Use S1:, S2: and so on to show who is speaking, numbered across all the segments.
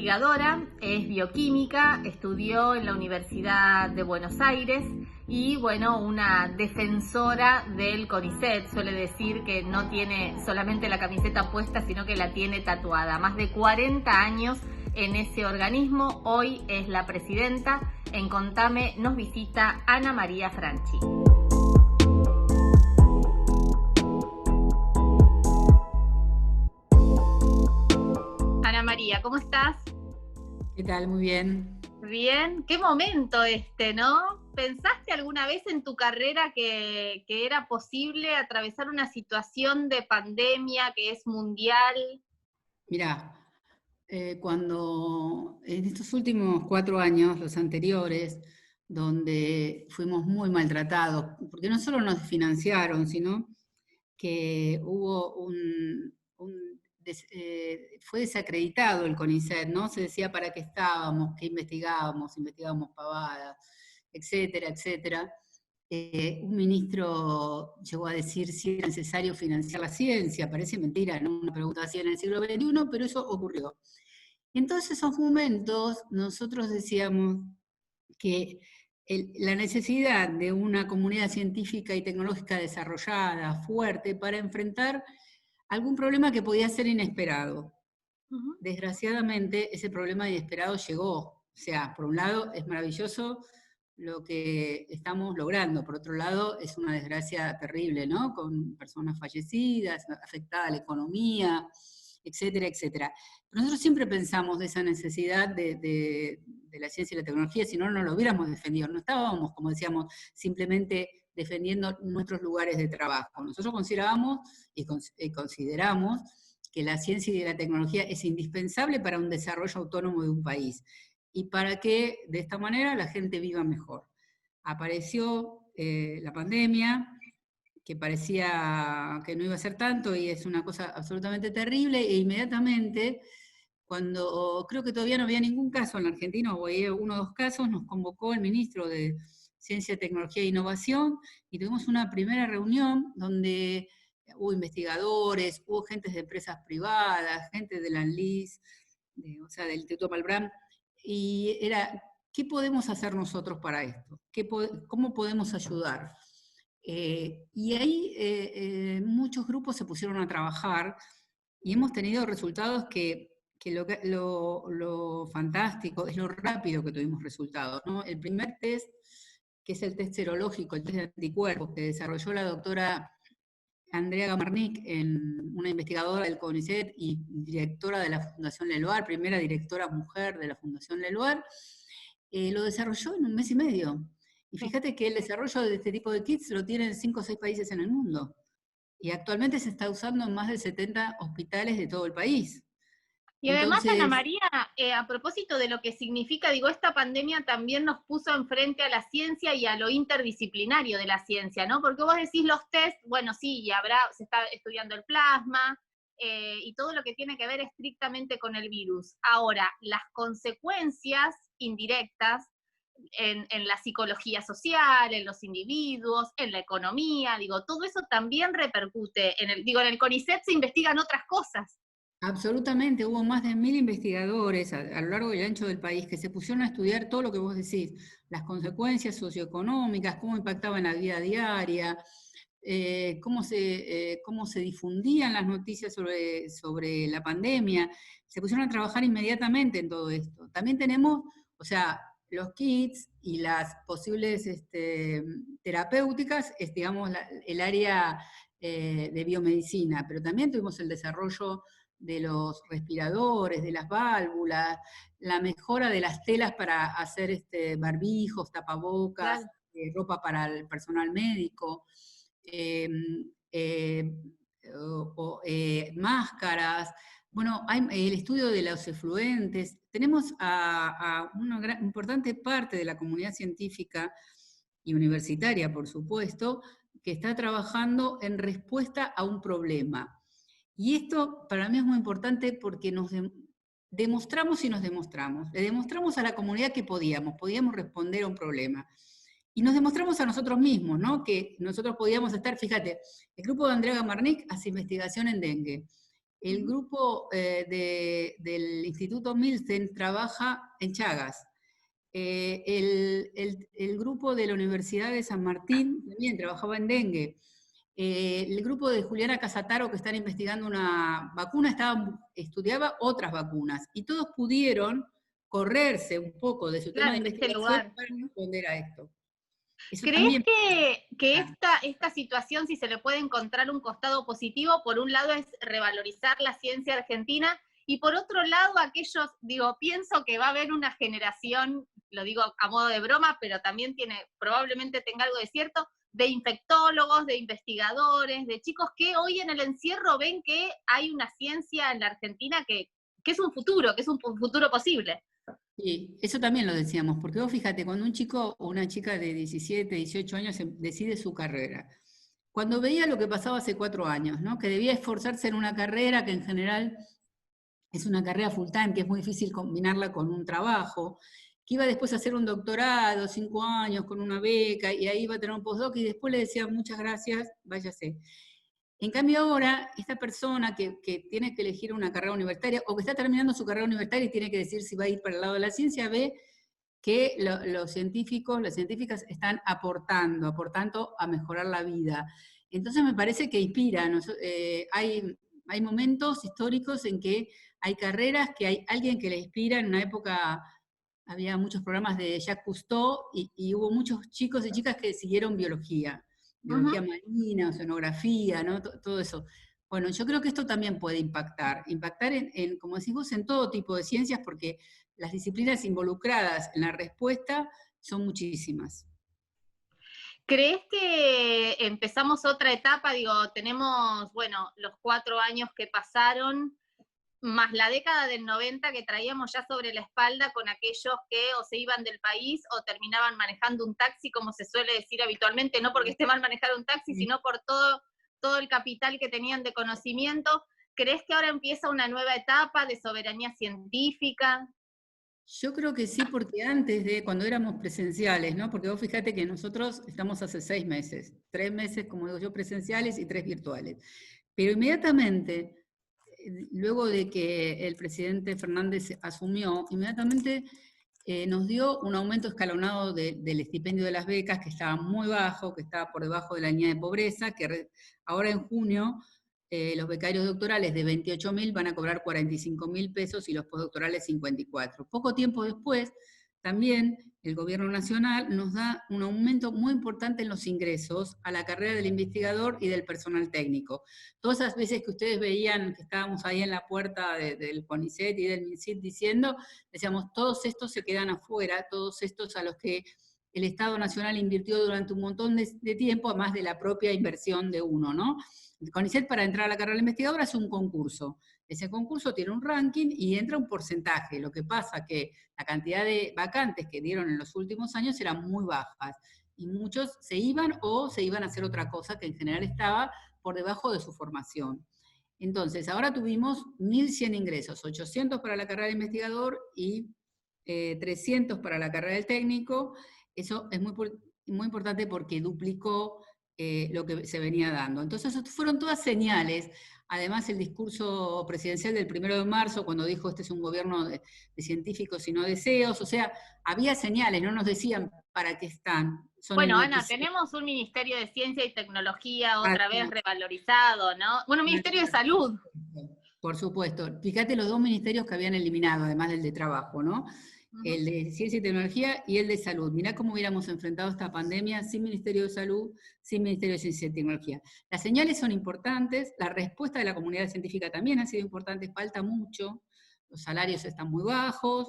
S1: investigadora, es bioquímica, estudió en la Universidad de Buenos Aires y, bueno, una defensora del CONICET. Suele decir que no tiene solamente la camiseta puesta, sino que la tiene tatuada. Más de 40 años en ese organismo. Hoy es la presidenta. En Contame nos visita Ana María Franchi. Ana María, ¿cómo estás?
S2: ¿Qué tal? Muy bien.
S1: Bien, qué momento ¿no? ¿Pensaste alguna vez en tu carrera que era posible atravesar una situación de pandemia que es mundial?
S2: Mirá, cuando en estos últimos 4 años, los anteriores, donde fuimos muy maltratados, porque no solo nos financiaron, sino que hubo fue desacreditado el CONICET, ¿no? Se decía para qué estábamos, qué investigábamos pavadas, etcétera, etcétera. Un ministro llegó a decir si era necesario financiar la ciencia, parece mentira, ¿no? Una pregunta así en el siglo XXI, pero eso ocurrió. En todos esos momentos nosotros decíamos que la necesidad de una comunidad científica y tecnológica desarrollada, fuerte, para enfrentar algún problema que podía ser inesperado. Desgraciadamente, ese problema inesperado llegó. O sea, por un lado, es maravilloso lo que estamos logrando. Por otro lado, es una desgracia terrible, ¿no? Con personas fallecidas, afectada la economía, etcétera, etcétera. Pero nosotros siempre pensamos de esa necesidad de la ciencia y la tecnología, si no, no lo hubiéramos defendido. No estábamos, como decíamos, simplemente defendiendo nuestros lugares de trabajo. Nosotros considerábamos y consideramos que la ciencia y la tecnología es indispensable para un desarrollo autónomo de un país y para que de esta manera la gente viva mejor. Apareció la pandemia, que parecía que no iba a ser tanto y es una cosa absolutamente terrible, e inmediatamente, cuando creo que todavía no había ningún caso en la Argentina, o había uno o dos casos, nos convocó el ministro de Ciencia, Tecnología e Innovación y tuvimos una primera reunión donde hubo investigadores, hubo gente de empresas privadas, gente de la ANLIS, o sea, del Instituto Malbrán, y era, ¿qué podemos hacer nosotros para esto? ¿Cómo podemos ayudar? Y ahí muchos grupos se pusieron a trabajar y hemos tenido resultados que lo fantástico es lo rápido que tuvimos resultados, ¿no? El primer test, que es el test serológico, el test de anticuerpos, que desarrolló la doctora Andrea Gamarnik, una investigadora del CONICET y directora de la Fundación Leloir, primera directora mujer de la Fundación Leloir, lo desarrolló en 1 mes y medio. Y fíjate que el desarrollo de este tipo de kits lo tienen 5 o 6 países en el mundo. Y actualmente se está usando en más de 70 hospitales de todo el país.
S1: Y además, Ana
S2: Entonces,
S1: María, a propósito de lo que significa, digo, esta pandemia también nos puso enfrente a la ciencia y a lo interdisciplinario de la ciencia, ¿no? Porque vos decís los test, bueno, sí, y se está estudiando el plasma, y todo lo que tiene que ver estrictamente con el virus. Ahora, las consecuencias indirectas en la psicología social, en los individuos, en la economía, digo, todo eso también repercute en en el CONICET se investigan otras cosas.
S2: absolutamente, hubo más de 1000 investigadores a lo largo y ancho del país que se pusieron a estudiar todo lo que vos decís, las consecuencias socioeconómicas, cómo impactaba en la vida diaria, cómo se difundían las noticias sobre la pandemia. Se pusieron a trabajar inmediatamente en todo esto. También tenemos, o sea, los kits y las posibles terapéuticas, es, digamos, el área de biomedicina, pero también tuvimos el desarrollo de los respiradores, de las válvulas, la mejora de las telas para hacer barbijos, tapabocas,
S1: Claro.
S2: ropa para el personal médico, eh, eh, máscaras. Bueno, hay el estudio de los efluentes. Tenemos a una importante parte de la comunidad científica y universitaria, por supuesto, que está trabajando en respuesta a un problema. Y esto para mí es muy importante porque nos demostramos y nos demostramos. Le demostramos a la comunidad que podíamos responder a un problema. Y nos demostramos a nosotros mismos, ¿no? Que nosotros podíamos estar, fíjate, el grupo de Andrea Gamarnik hace investigación en dengue. El grupo del Instituto Milsten trabaja en Chagas. El grupo de la Universidad de San Martín también trabajaba en dengue. El grupo de Juliana Casataro, que están investigando una vacuna, estudiaba otras vacunas, y todos pudieron correrse un poco de su tema de
S1: Claro, de este
S2: investigación
S1: lugar.
S2: para responder a esto. Eso
S1: ¿Crees
S2: también.
S1: que esta situación, si se le puede encontrar un costado positivo, por un lado es revalorizar la ciencia argentina, y por otro lado aquellos, digo, pienso que va a haber una generación, lo digo a modo de broma, pero también probablemente tenga algo de cierto, de infectólogos, de investigadores, de chicos que hoy en el encierro ven que hay una ciencia en la Argentina que es un futuro, que es un futuro posible?
S2: Sí, eso también lo decíamos, porque vos fíjate, cuando un chico o una chica de 17, 18 años decide su carrera, cuando veía lo que pasaba hace 4 años, ¿no? Que debía esforzarse en una carrera que en general es una carrera full time, que es muy difícil combinarla con un trabajo, que iba después a hacer un doctorado, 5 años, con una beca, y ahí iba a tener un postdoc, y después le decía muchas gracias, váyase. En cambio ahora, esta persona que tiene que elegir una carrera universitaria, o que está terminando su carrera universitaria y tiene que decir si va a ir para el lado de la ciencia, ve que los científicos, las científicas están aportando a mejorar la vida. Entonces me parece que inspira. Hay momentos históricos en que hay carreras que hay alguien que le inspira. En una época había muchos programas de Jacques Cousteau y hubo muchos chicos y chicas que siguieron biología marina, oceanografía, ¿no? Todo eso. Bueno, yo creo que esto también puede impactar como decís vos, en todo tipo de ciencias, porque las disciplinas involucradas en la respuesta son muchísimas.
S1: ¿Crees que empezamos otra etapa? Digo, tenemos, bueno, los 4 años que pasaron, más la década del 90 que traíamos ya sobre la espalda con aquellos que o se iban del país o terminaban manejando un taxi, como se suele decir habitualmente, no porque esté mal manejar un taxi, sino por todo el capital que tenían de conocimiento. ¿Crees que ahora empieza una nueva etapa de soberanía científica?
S2: Yo creo que sí, porque antes de cuando éramos presenciales, ¿no? Porque vos fíjate que nosotros estamos hace 6 meses, 3 meses, como digo yo, presenciales y 3 virtuales. Pero inmediatamente, luego de que el presidente Fernández asumió, inmediatamente nos dio un aumento escalonado del estipendio de las becas, que estaba muy bajo, que estaba por debajo de la línea de pobreza, que ahora en junio los becarios doctorales de 28.000 van a cobrar 45.000 pesos y los postdoctorales 54. Poco tiempo después, también el gobierno nacional nos da un aumento muy importante en los ingresos a la carrera del investigador y del personal técnico. Todas esas veces que ustedes veían que estábamos ahí en la puerta del CONICET y del MINCIT diciendo, decíamos, todos estos se quedan afuera, todos estos a los que el Estado Nacional invirtió durante un montón de tiempo, además de la propia inversión de uno, ¿no? El CONICET, para entrar a la carrera de investigador, hace un concurso. Ese concurso tiene un ranking y entra un porcentaje. Lo que pasa que la cantidad de vacantes que dieron en los últimos años eran muy bajas, y muchos se iban o se iban a hacer otra cosa que en general estaba por debajo de su formación. Entonces, ahora tuvimos 1.100 ingresos, 800 para la carrera de investigador y 300 para la carrera del técnico. Eso es muy importante porque duplicó lo que se venía dando. Entonces, fueron todas señales. Además, el discurso presidencial del 1 de marzo, cuando dijo este es un gobierno de científicos y no deseos, o sea, había señales, no nos decían para qué están. Son
S1: Bueno,
S2: el
S1: Ana,
S2: noticiero.
S1: tenemos un Ministerio de Ciencia y Tecnología otra vez revalorizado, ¿no? Bueno, Ministerio de Salud.
S2: Por supuesto. Fíjate los 2 ministerios que habían eliminado, además del de trabajo, ¿no? El de Ciencia y Tecnología y el de Salud. Mirá cómo hubiéramos enfrentado esta pandemia sin Ministerio de Salud, sin Ministerio de Ciencia y Tecnología. Las señales son importantes, la respuesta de la comunidad científica también ha sido importante, falta mucho, los salarios están muy bajos,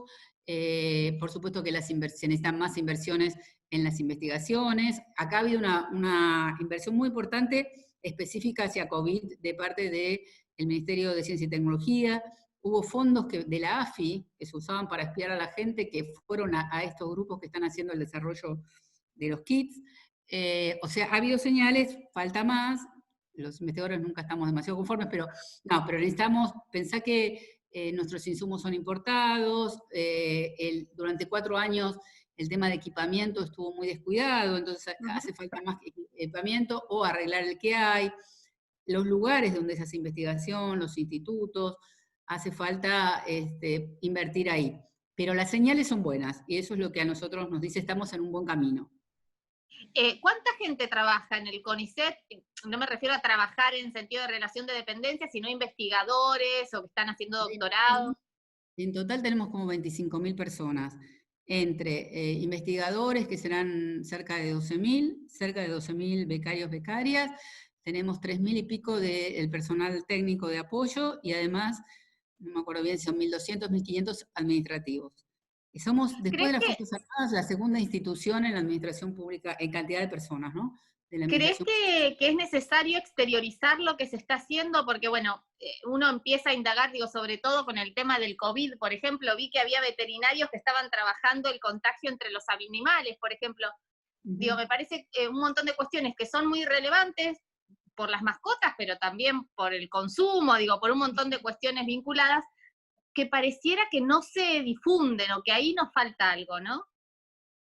S2: por supuesto que se necesitan más inversiones en las investigaciones. Acá ha habido una inversión muy importante específica hacia COVID de parte del Ministerio de Ciencia y Tecnología. Hubo fondos de la AFI que se usaban para espiar a la gente, que fueron a estos grupos que están haciendo el desarrollo de los kits. O sea, ha habido señales, falta más, los investigadores nunca estamos demasiado conformes, pero necesitamos pensar que nuestros insumos son importados, durante 4 años el tema de equipamiento estuvo muy descuidado, entonces hace falta más equipamiento o arreglar el que hay. los lugares donde se hace investigación, los institutos, hace falta invertir ahí. Pero las señales son buenas, y eso es lo que a nosotros nos dice, estamos en un buen camino.
S1: ¿Cuánta gente trabaja en el CONICET? No me refiero a trabajar en sentido de relación de dependencia, sino investigadores o que están haciendo doctorado.
S2: En total tenemos como 25.000 personas, entre investigadores, que serán cerca de 12.000 becarios, becarias, tenemos 3.000 y pico del personal técnico de apoyo, y además, no me acuerdo bien si son 1.200, 1.500 administrativos. Y somos, después de las Fuerzas Armadas, la segunda institución en la administración pública, en cantidad de personas, ¿no?
S1: ¿Crees que es necesario exteriorizar lo que se está haciendo? Porque, bueno, uno empieza a indagar, digo, sobre todo con el tema del COVID, por ejemplo, vi que había veterinarios que estaban trabajando el contagio entre los animales, por ejemplo. Digo, me parece un montón de cuestiones que son muy relevantes por las mascotas, pero también por el consumo, digo, por un montón de cuestiones vinculadas, que pareciera que no se difunden o que ahí nos falta algo, ¿no?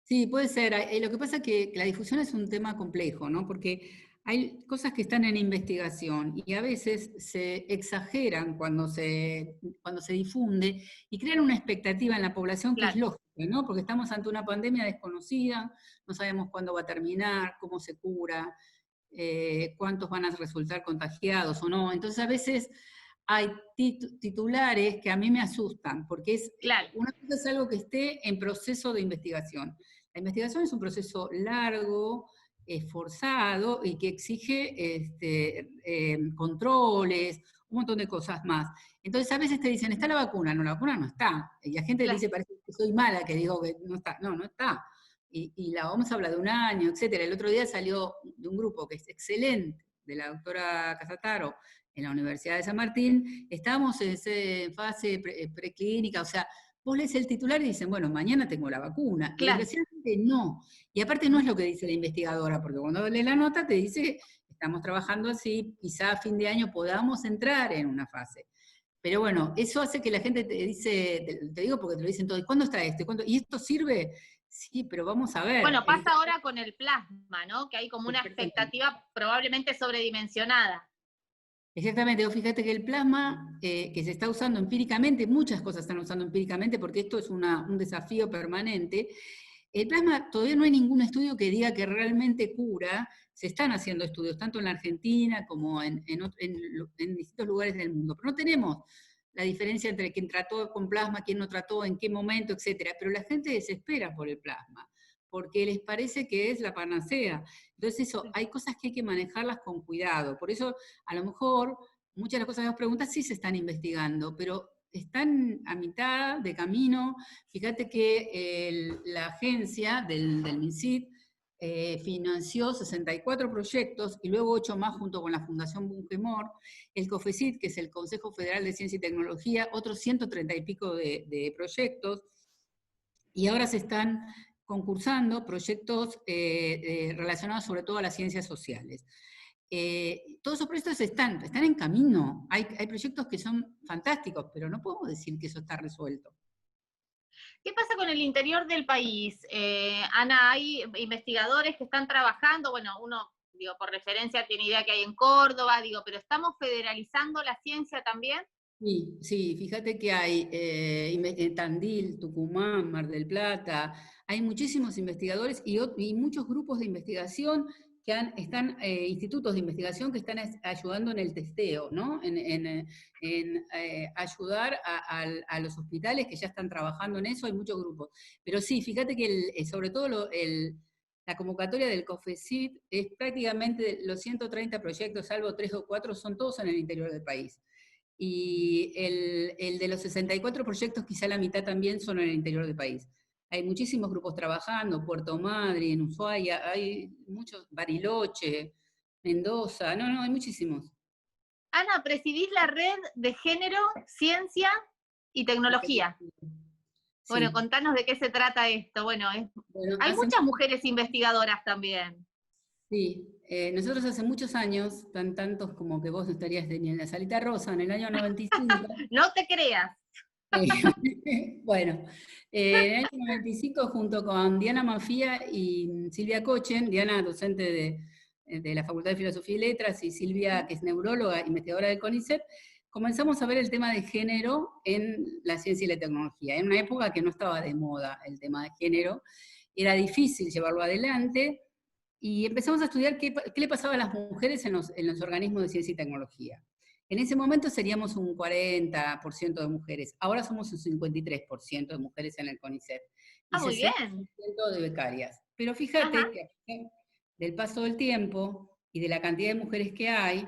S2: Sí, puede ser. Lo que pasa es que la difusión es un tema complejo, ¿no? Porque hay cosas que están en investigación y a veces se exageran cuando se difunde y crean una expectativa en la población que es
S1: Claro.
S2: lógica, ¿no? Porque estamos ante una pandemia desconocida, no sabemos cuándo va a terminar, cómo se cura, cuántos van a resultar contagiados o no. Entonces a veces hay titulares que a mí me asustan, porque
S1: Claro.
S2: una cosa es algo que esté en proceso de investigación. La investigación es un proceso largo, esforzado y que exige controles, un montón de cosas más. Entonces a veces te dicen, ¿está la vacuna? No, la vacuna no está. Y la gente le dice, parece que soy mala, que digo que no está. No, no está. Y la OMS habla de un año, etcétera. El otro día salió de un grupo que es excelente, de la doctora Casataro, en la Universidad de San Martín, estábamos en fase preclínica, o sea, vos lees el titular y dicen, bueno, mañana tengo la vacuna.
S1: Claro.
S2: Y desgraciadamente no. Y aparte no es lo que dice la investigadora, porque cuando lees la nota te dice, estamos trabajando así, quizá a fin de año podamos entrar en una fase. Pero bueno, eso hace que la gente te dice, te digo porque te lo dicen todos, ¿cuándo está esto? ¿Y esto sirve? Sí, pero vamos a ver.
S1: Bueno, pasa ahora con el plasma, ¿no? Que hay como una expectativa probablemente sobredimensionada.
S2: Exactamente, vos fíjate que el plasma que se está usando empíricamente, muchas cosas están usando empíricamente porque esto es un desafío permanente. El plasma, todavía no hay ningún estudio que diga que realmente cura. Se están haciendo estudios, tanto en la Argentina como en distintos lugares del mundo, pero no tenemos la diferencia entre quién trató con plasma, quién no trató, en qué momento, etcétera. Pero la gente desespera por el plasma, porque les parece que es la panacea. Entonces eso, hay cosas que hay que manejarlas con cuidado. Por eso, a lo mejor, muchas de las cosas que vos preguntas sí se están investigando, pero están a mitad de camino. Fíjate que la agencia del MinSit financió 64 proyectos y luego 8 más junto con la Fundación Bungemor. El COFECIT, que es el Consejo Federal de Ciencia y Tecnología, otros 130 y pico de proyectos. Y ahora se están concursando proyectos relacionados sobre todo a las ciencias sociales. Todos esos proyectos están en camino. Hay proyectos que son fantásticos, pero no podemos decir que eso está resuelto.
S1: ¿Qué pasa con el interior del país? Ana, hay investigadores que están trabajando, bueno, uno, digo, por referencia tiene idea que hay en Córdoba, digo, pero ¿estamos federalizando la ciencia también?
S2: Sí, fíjate que hay en Tandil, Tucumán, Mar del Plata, hay muchísimos investigadores y muchos grupos de investigación que están institutos de investigación que están ayudando en el testeo, ¿no? En ayudar a los hospitales que ya están trabajando en eso, hay muchos grupos. Pero sí, fíjate que sobre todo la convocatoria del COFECIT es prácticamente los 130 proyectos, salvo 3 o 4, son todos en el interior del país. Y el de los 64 proyectos, quizá la mitad también son en el interior del país. Hay muchísimos grupos trabajando, Puerto Madryn, Ushuaia, hay muchos, Bariloche, Mendoza, hay muchísimos.
S1: Ana, presidís la red de género, ciencia y tecnología. Sí. Bueno, contanos de qué se trata esto. Bueno, hay muchas mujeres investigadoras también.
S2: Sí, nosotros hace muchos años, tantos como que vos estarías ni en la salita rosa, en el año 95.
S1: No te creas.
S2: Bueno, en el año 95 junto con Diana Mafía y Silvia Cochen, Diana docente de la Facultad de Filosofía y Letras, y Silvia, que es neuróloga, investigadora del CONICET, comenzamos a ver el tema de género en la ciencia y la tecnología. En una época que no estaba de moda el tema de género, era difícil llevarlo adelante, y empezamos a estudiar qué le pasaba a las mujeres en los organismos de ciencia y tecnología. En ese momento seríamos un 40% de mujeres, ahora somos un 53% de mujeres en el CONICET, y
S1: Ah, muy bien.
S2: 60% de becarias. Pero
S1: Ajá.
S2: fíjate que a pesar del paso del tiempo y de la cantidad de mujeres que hay,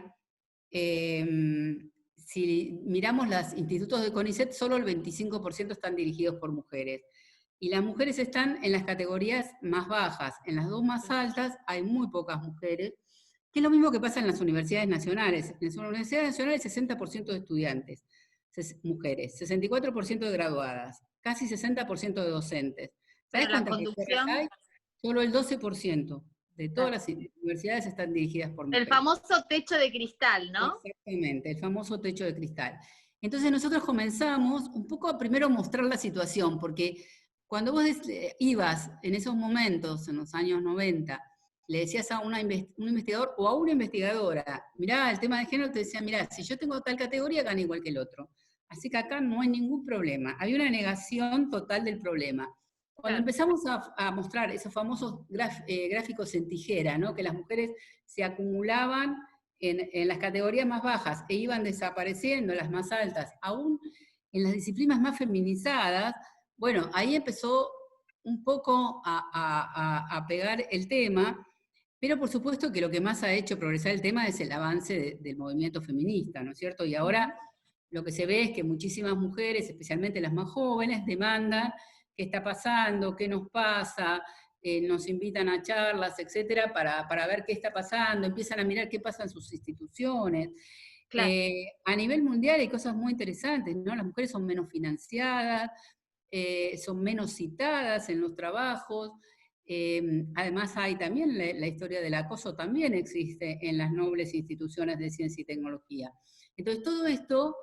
S2: si miramos los institutos de CONICET, solo el 25% están dirigidos por mujeres. Y las mujeres están en las categorías más bajas. En las dos más altas hay muy pocas mujeres, que es lo mismo que pasa en las universidades nacionales. En las universidades nacionales, 60% de estudiantes, mujeres, 64% de graduadas, casi 60% de docentes. ¿Sabes
S1: Pero la
S2: cuántas mujeres
S1: conducción,
S2: hay? Solo el 12% de todas
S1: claro.
S2: las universidades están dirigidas por
S1: El
S2: mujeres.
S1: famoso techo de cristal, ¿no?
S2: Exactamente, el famoso techo de cristal. Entonces nosotros comenzamos un poco a primero mostrar la situación, porque cuando vos ibas en esos momentos, en los años 90, le decías a un investigador o a una investigadora, mirá, el tema de género, te decía, mirá, si yo tengo tal categoría, gana igual que el otro. Así que acá no hay ningún problema. Había una negación total del problema. Cuando
S1: Claro.
S2: empezamos a mostrar esos famosos gráficos en tijera, ¿no? Que las mujeres se acumulaban en las categorías más bajas e iban desapareciendo las más altas, aún en las disciplinas más feminizadas, bueno, ahí empezó un poco a pegar el tema, pero por supuesto que lo que más ha hecho progresar el tema es el avance del movimiento feminista, ¿no es cierto? Y ahora lo que se ve es que muchísimas mujeres, especialmente las más jóvenes, demandan qué está pasando, qué nos pasa, nos invitan a charlas, etcétera, para ver qué está pasando, empiezan a mirar qué pasa en sus instituciones.
S1: Claro.
S2: A nivel mundial hay cosas muy interesantes, ¿no? Las mujeres son menos financiadas, son menos citadas en los trabajos. Además hay también la historia del acoso, también existe en las nobles instituciones de ciencia y tecnología. Entonces todo esto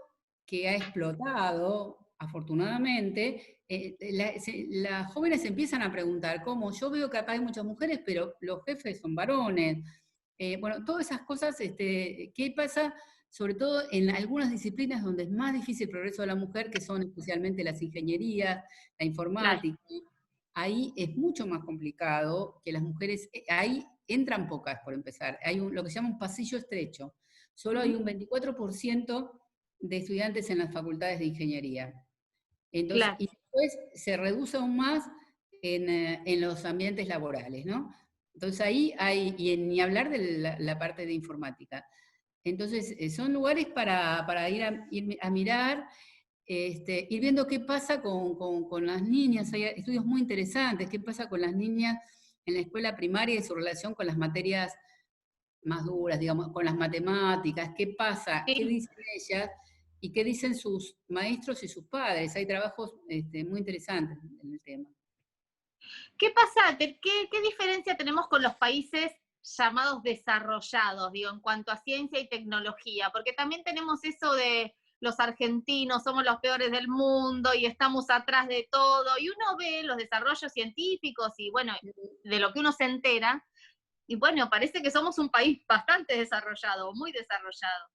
S2: que ha explotado, afortunadamente, las jóvenes empiezan a preguntar, ¿cómo? Yo veo que acá hay muchas mujeres, pero los jefes son varones. Bueno, todas esas cosas, ¿qué pasa? Sobre todo en algunas disciplinas donde es más difícil el progreso de la mujer, que son especialmente las ingenierías, la
S1: Claro.
S2: informática. Ahí es mucho más complicado que las mujeres, ahí entran pocas por empezar, hay lo que se llama un pasillo estrecho. Solo hay un 24% de estudiantes en las facultades de ingeniería. Entonces,
S1: Claro.
S2: y después se reduce aún más en los ambientes laborales, ¿no? Entonces ahí hay, y ni hablar de la parte de informática. Entonces, son lugares para ir a mirar, ir viendo qué pasa con las niñas. Hay estudios muy interesantes, qué pasa con las niñas en la escuela primaria y su relación con las materias más duras, digamos, con las matemáticas, qué pasa, qué
S1: Sí.
S2: dicen ellas y qué dicen sus maestros y sus padres. Hay trabajos muy interesantes en el tema.
S1: ¿Qué pasa? ¿Qué diferencia tenemos con los países llamados desarrollados, digo, en cuanto a ciencia y tecnología? Porque también tenemos eso de los argentinos somos los peores del mundo y estamos atrás de todo, y uno ve los desarrollos científicos y bueno, de lo que uno se entera, y bueno, parece que somos un país bastante desarrollado, muy desarrollado.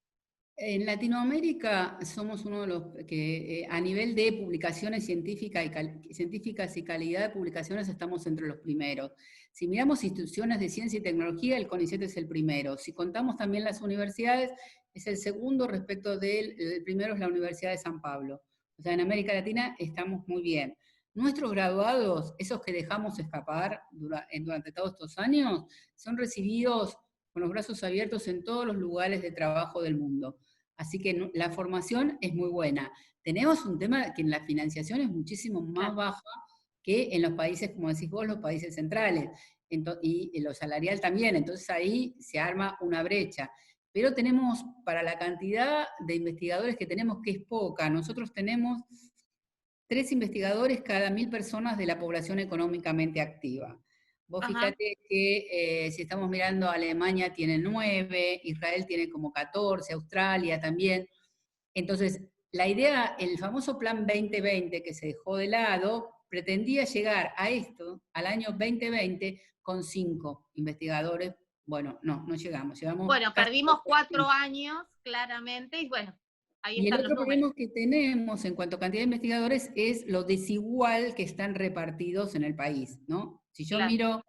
S2: En Latinoamérica somos uno de los que a nivel de publicaciones científicas y calidad de publicaciones estamos entre los primeros. Si miramos instituciones de ciencia y tecnología, el CONICET es el primero. Si contamos también las universidades, es el segundo respecto el primero es la Universidad de San Pablo. O sea, en América Latina estamos muy bien. Nuestros graduados, esos que dejamos escapar durante todos estos años, son recibidos con los brazos abiertos en todos los lugares de trabajo del mundo. Así que la formación es muy buena. Tenemos un tema que en la financiación es muchísimo más
S1: Claro.
S2: baja que en los países, como decís vos, los países centrales, y lo salarial también. Entonces ahí se arma una brecha. Pero tenemos, para la cantidad de investigadores que tenemos, que es poca, nosotros tenemos 3 investigadores cada 1000 personas de la población económicamente activa. Vos
S1: Ajá.
S2: fíjate que si estamos mirando, Alemania tiene 9, Israel tiene como 14, Australia también. Entonces, la idea, el famoso Plan 2020 que se dejó de lado, pretendía llegar a esto, al año 2020, con 5 investigadores Bueno, no llegamos,
S1: Bueno,
S2: casi
S1: perdimos
S2: 12
S1: 4
S2: años.
S1: años, claramente, y bueno, ahí
S2: Y el
S1: están los
S2: otro
S1: números.
S2: problema que tenemos en cuanto a cantidad de investigadores es lo desigual que están repartidos en el país, ¿no? Si yo
S1: Claro,
S2: miro,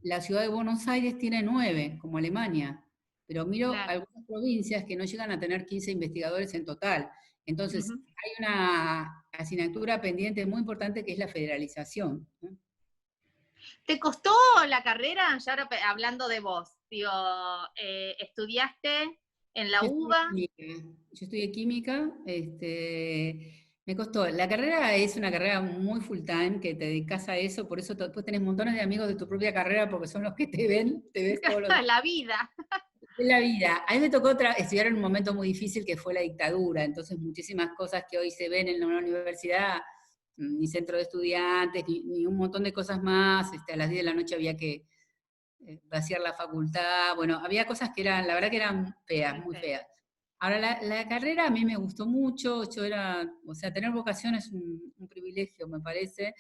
S2: la ciudad de Buenos Aires tiene 9, como Alemania, pero miro
S1: claro.
S2: algunas provincias que no llegan a tener 15 investigadores en total. Entonces,
S1: Ujú.
S2: hay una asignatura pendiente muy importante que es la federalización, ¿no?
S1: ¿Te costó la carrera? Ya ahora hablando de vos, digo, estudiaste en la
S2: Yo estudié
S1: UBA,
S2: química, me costó. La carrera es una carrera muy full time, que te dedicas a eso, por eso después tenés montones de amigos de tu propia carrera, porque son los que te ven, te ves todos los días.
S1: la vida.
S2: Es la vida. A mí me tocó estudiar en un momento muy difícil que fue la dictadura, entonces muchísimas cosas que hoy se ven en una universidad, ni centro de estudiantes, ni un montón de cosas más, a las 10 de la noche había que vaciar la facultad, bueno, había cosas que eran, la verdad que eran feas,
S1: Muy
S2: muy
S1: feo.
S2: feas. Ahora, la carrera a mí me gustó mucho, o sea, tener vocación es un privilegio, me parece.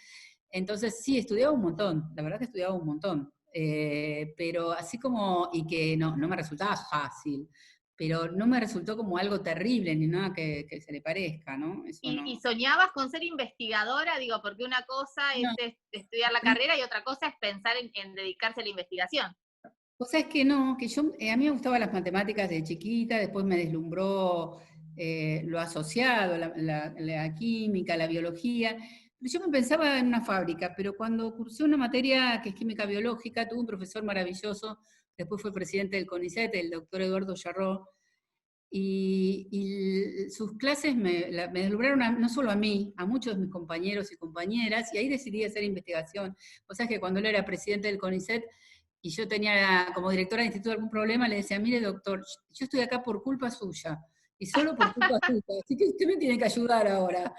S2: Entonces, sí, estudiaba un montón, la verdad que estudiaba un montón. Pero así como, y que no me resultaba fácil, pero no me resultó como algo terrible, ni nada que se le parezca, ¿no? Eso
S1: ¿Y
S2: no.
S1: soñabas con ser investigadora? Digo, porque una cosa es
S2: No,
S1: estudiar la carrera y otra cosa es pensar en dedicarse a la investigación.
S2: o sea, es que no, que yo, a mí me gustaban las matemáticas de chiquita, después me deslumbró lo asociado, la química, la biología. Pero yo me pensaba en una fábrica, pero cuando cursé una materia que es química biológica, tuve un profesor maravilloso, después fue presidente del CONICET, el doctor Eduardo Yarró, y sus clases me deslumbraron no solo a mí, a muchos de mis compañeros y compañeras, y ahí decidí hacer investigación. O sea que cuando él era presidente del CONICET, y yo tenía como directora de instituto algún problema, le decía, mire doctor, yo estoy acá por culpa suya, y solo por culpa suya, así que usted me tiene que ayudar ahora.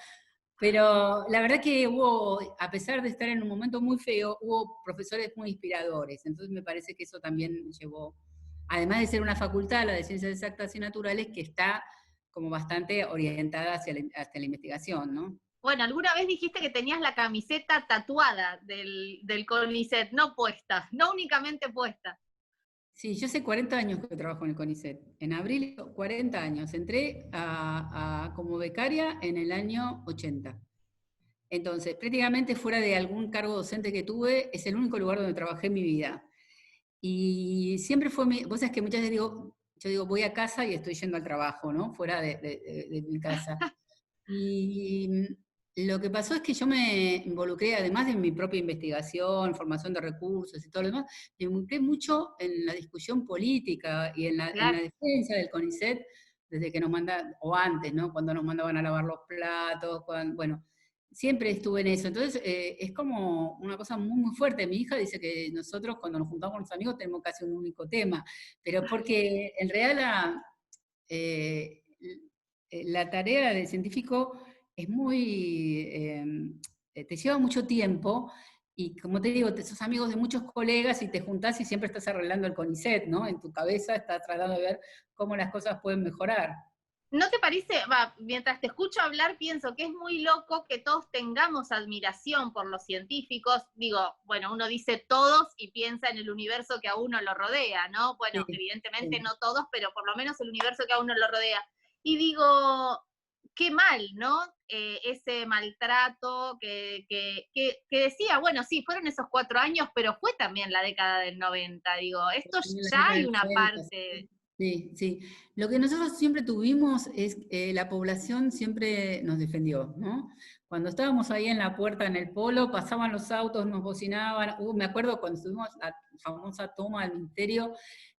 S2: Pero la verdad que hubo, a pesar de estar en un momento muy feo, hubo profesores muy inspiradores, entonces me parece que eso también llevó, además de ser una facultad, la de Ciencias Exactas y Naturales, que está como bastante orientada hacia la investigación, ¿no?
S1: Bueno, alguna vez dijiste que tenías la camiseta tatuada del CONICET, no puesta, no únicamente puesta.
S2: Sí, yo hace 40 años que trabajo en el CONICET. En abril, 40 años. Entré como becaria en el año 80. Entonces, prácticamente fuera de algún cargo docente que tuve, es el único lugar donde trabajé en mi vida. Y siempre fue vos sabés que muchas veces yo digo, voy a casa y estoy yendo al trabajo, ¿no? Fuera de mi casa. Y lo que pasó es que yo me involucré, además de mi propia investigación, formación de recursos y todo lo demás, me involucré mucho en la discusión política y en la
S1: Claro.
S2: defensa del CONICET, desde que nos mandaban, o antes, ¿no? Cuando nos mandaban a lavar los platos, bueno, siempre estuve en eso. Entonces, es como una cosa muy, muy fuerte. Mi hija dice que nosotros cuando nos juntamos con los amigos tenemos casi un único tema, pero porque en realidad eh, la tarea del científico es muy, te lleva mucho tiempo y como te digo, sos amigos de muchos colegas y te juntás y siempre estás arreglando el CONICET, ¿no? En tu cabeza estás tratando de ver cómo las cosas pueden mejorar.
S1: ¿No te parece, mientras te escucho hablar, pienso que es muy loco que todos tengamos admiración por los científicos? Digo, bueno, uno dice todos y piensa en el universo que a uno lo rodea, ¿no? Bueno,
S2: Sí,
S1: evidentemente
S2: sí.
S1: no todos, pero por lo menos el universo que a uno lo rodea. Y digo, qué mal, ¿no? Ese maltrato que decía, bueno, sí, fueron esos 4 años, pero fue también la década del 90, digo, esto
S2: En la
S1: ya
S2: década
S1: hay
S2: del
S1: una
S2: 90,
S1: parte.
S2: sí, sí. Lo que nosotros siempre tuvimos es la población siempre nos defendió, ¿no? Cuando estábamos ahí en la puerta en el polo, pasaban los autos, nos bocinaban. Me acuerdo cuando estuvimos la famosa toma del ministerio,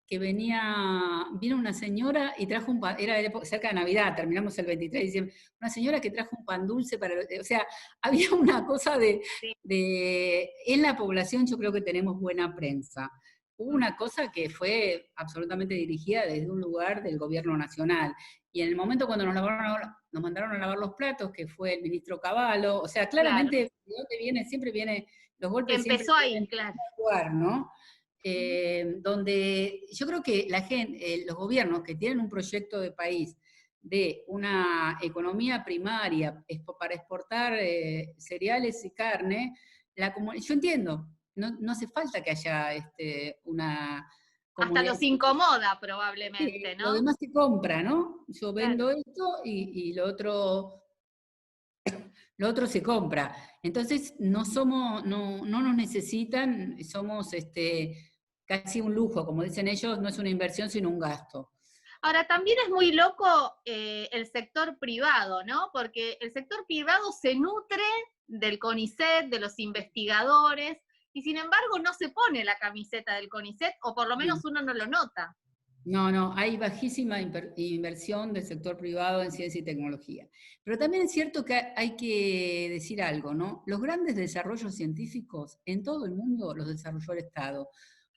S2: que vino una señora y trajo era cerca de Navidad, terminamos el 23 de diciembre, una señora que trajo un pan dulce o sea, había una cosa
S1: Sí.
S2: en la población yo creo que tenemos buena prensa. Hubo una cosa que fue absolutamente dirigida desde un lugar del gobierno nacional. Y en el momento cuando nos mandaron a lavar los platos, que fue el ministro Cavallo, o sea,
S1: Claro,
S2: claramente, ¿de dónde viene? Siempre viene, los golpes siempre
S1: empezó ahí,
S2: vienen
S1: claro.
S2: de un lugar, ¿no? Donde yo creo que la gente, los gobiernos que tienen un proyecto de país de una economía primaria para exportar cereales y carne, yo entiendo, no hace falta que haya
S1: Hasta
S2: comunidad.
S1: los incomoda
S2: Sí,
S1: probablemente,
S2: lo
S1: ¿no?
S2: demás se compra, ¿no? Yo
S1: Claro.
S2: vendo esto y lo otro se compra. Entonces, no nos necesitan, somos casi un lujo, como dicen ellos, no es una inversión, sino un gasto.
S1: Ahora, también es muy loco el sector privado, ¿no? Porque el sector privado se nutre del CONICET, de los investigadores, y sin embargo no se pone la camiseta del CONICET, o por lo
S2: No,
S1: menos uno no lo nota.
S2: no, hay bajísima inversión del sector privado en ciencia y tecnología. Pero también es cierto que hay que decir algo, ¿no? Los grandes desarrollos científicos en todo el mundo los desarrolló el Estado.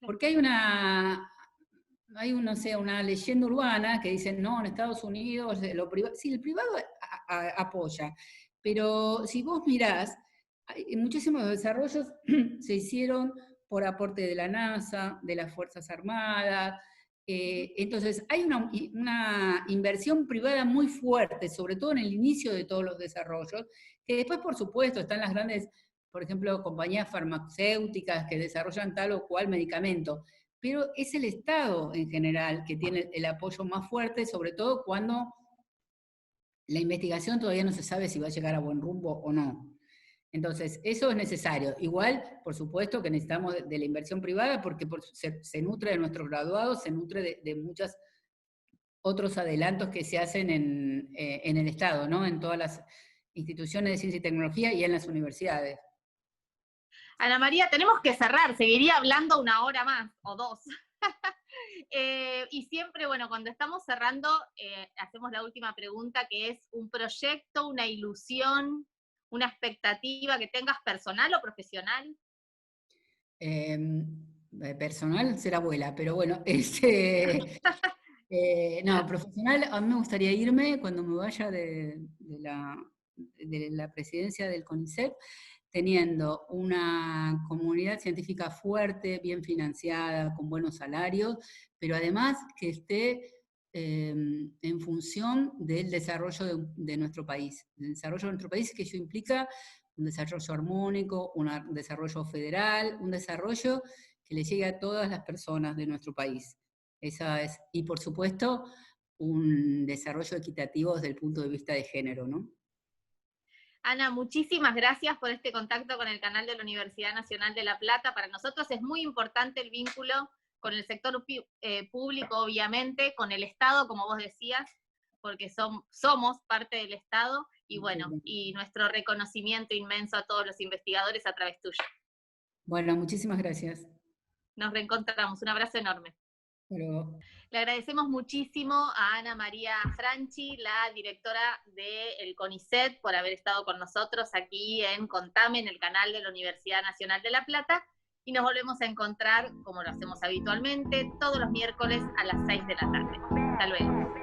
S2: Porque no sé, una leyenda urbana que dicen, no, en Estados Unidos, lo privado, sí, el privado apoya, pero si vos mirás, muchísimos desarrollos se hicieron por aporte de la NASA, de las Fuerzas Armadas, entonces hay una inversión privada muy fuerte, sobre todo en el inicio de todos los desarrollos, que después, por supuesto, están las grandes, por ejemplo, compañías farmacéuticas que desarrollan tal o cual medicamento, pero es el Estado en general que tiene el apoyo más fuerte, sobre todo cuando la investigación todavía no se sabe si va a llegar a buen rumbo o no. Entonces, eso es necesario. Igual, por supuesto que necesitamos de la inversión privada porque se nutre de nuestros graduados, se nutre de muchos otros adelantos que se hacen en el Estado, ¿no? En todas las instituciones de ciencia y tecnología y en las universidades.
S1: Ana María, tenemos que cerrar, seguiría hablando una hora más o dos. Y siempre, bueno, cuando estamos cerrando, hacemos la última pregunta, que es un proyecto, una ilusión, una expectativa que tengas personal o profesional.
S2: Personal ser abuela, pero bueno, no, profesional, a mí me gustaría irme cuando me vaya de la presidencia del CONICET, teniendo una comunidad científica fuerte, bien financiada, con buenos salarios, pero además que esté en función del desarrollo de nuestro país. El desarrollo de nuestro país que eso implica un desarrollo armónico, un desarrollo federal, un desarrollo que le llegue a todas las personas de nuestro país. Y por supuesto, un desarrollo equitativo desde el punto de vista de género, ¿no?
S1: Ana, muchísimas gracias por este contacto con el canal de la Universidad Nacional de La Plata. Para nosotros es muy importante el vínculo con el sector público, obviamente, con el Estado, como vos decías, porque somos parte del Estado, y bueno, y nuestro reconocimiento inmenso a todos los investigadores a través tuyo.
S2: Bueno, muchísimas gracias.
S1: Nos reencontramos, un abrazo enorme.
S2: Pero...
S1: Le agradecemos muchísimo a Ana María Franchi, la directora del CONICET, por haber estado con nosotros aquí en Contame, en el canal de la Universidad Nacional de La Plata, y nos volvemos a encontrar, como lo hacemos habitualmente, todos los miércoles a las 6 de la tarde. Hasta luego.